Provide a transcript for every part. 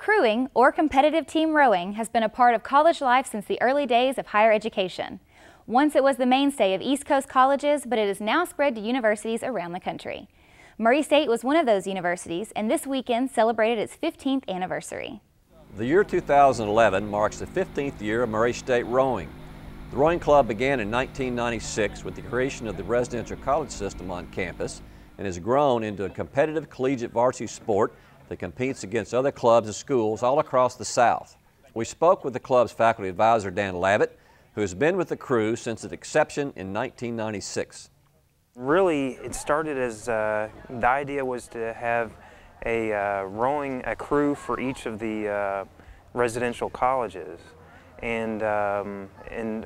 Crewing, or competitive team rowing, has been a part of college life since the early days of higher education. Once it was the mainstay of East Coast colleges, but it is now spread to universities around the country. Murray State was one of those universities, and this weekend celebrated its 15th anniversary. The year 2011 marks the 15th year of Murray State rowing. The rowing club began in 1996 with the creation of the residential college system on campus and has grown into a competitive collegiate varsity sport that competes against other clubs and schools all across the South. We spoke with the club's faculty advisor, Dan LAVIT, who has been with the crew since its inception in 1996. Really, it started as the idea was to have a crew for each of the residential colleges, and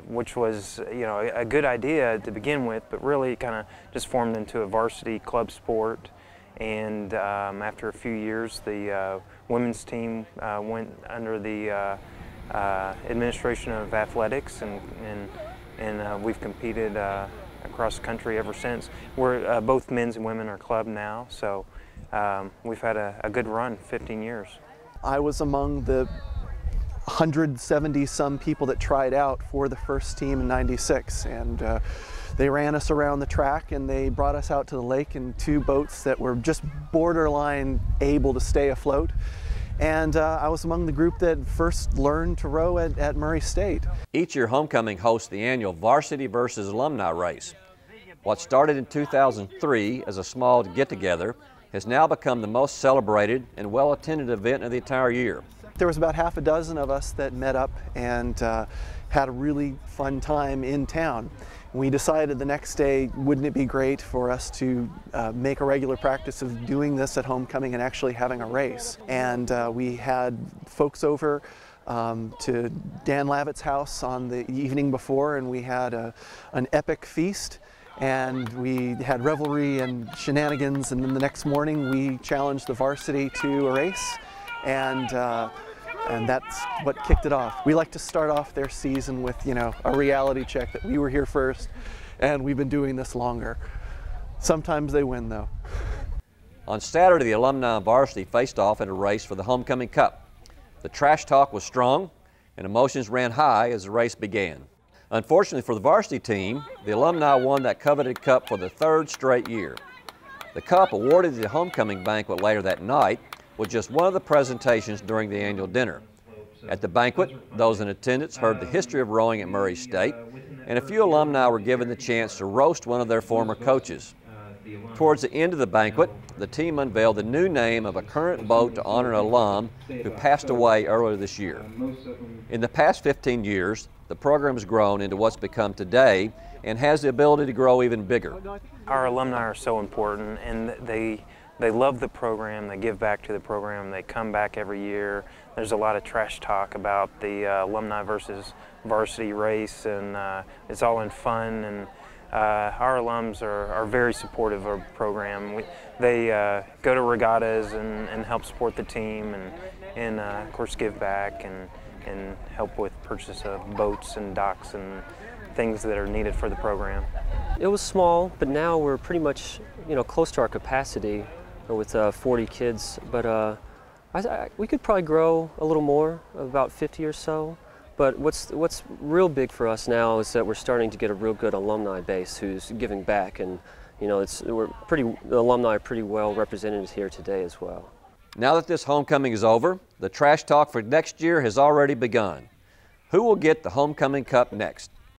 which was, you know, a good idea to begin with, but really kind of just formed into a varsity club sport. And after a few years, the women's team went under the administration of athletics, and we've competed across the country ever since. We're both men's and women are club now, so we've had a good run, 15 years. I was among the 170 some people that tried out for the first team in '96, and they ran us around the track and they brought us out to the lake in two boats that were just borderline able to stay afloat. And I was among the group that first learned to row at Murray State. Each year, homecoming hosts the annual Varsity versus Alumni race. What started in 2003 as a small get-together has now become the most celebrated and well-attended event of the entire year. There was about half a dozen of us that met up and had a really fun time in town. We decided the next day, wouldn't it be great for us to make a regular practice of doing this at homecoming and actually having a race. And we had folks over to Dan LAVIT's house on the evening before, and we had an epic feast. And we had revelry and shenanigans, and then the next morning we challenged the varsity to a race, and that's what kicked it off. We like to start off their season with, you know, a reality check that we were here first, and we've been doing this longer. Sometimes they win, though. On Saturday, the alumni and varsity faced off in a race for the Homecoming Cup. The trash talk was strong, and emotions ran high as the race began. Unfortunately for the varsity team, the alumni won that coveted cup for the third straight year. The cup, awarded at the homecoming banquet later that night, was just one of the presentations during the annual dinner. At the banquet, those in attendance heard the history of rowing at Murray State, and a few alumni were given the chance to roast one of their former coaches. Towards the end of the banquet, the team unveiled the new name of a current boat to honor an alum who passed away earlier this year. In the past 15 years, the program has grown into what's become today and has the ability to grow even bigger. Our alumni are so important, and they love the program, they give back to the program, they come back every year. There's a lot of trash talk about the alumni versus varsity race, and it's all in fun, and our alums are very supportive of the program. They go to regattas and help support the team, and of course give back and help with purchase of boats and docks and things that are needed for the program. It was small, but now we're pretty much, you know, close to our capacity with 40 kids. But we could probably grow a little more, about 50 or so. But what's real big for us now is that we're starting to get a real good alumni base who's giving back, and you know, the alumni are pretty well represented here today as well. Now that this homecoming is over, the trash talk for next year has already begun. Who will get the Homecoming Cup next?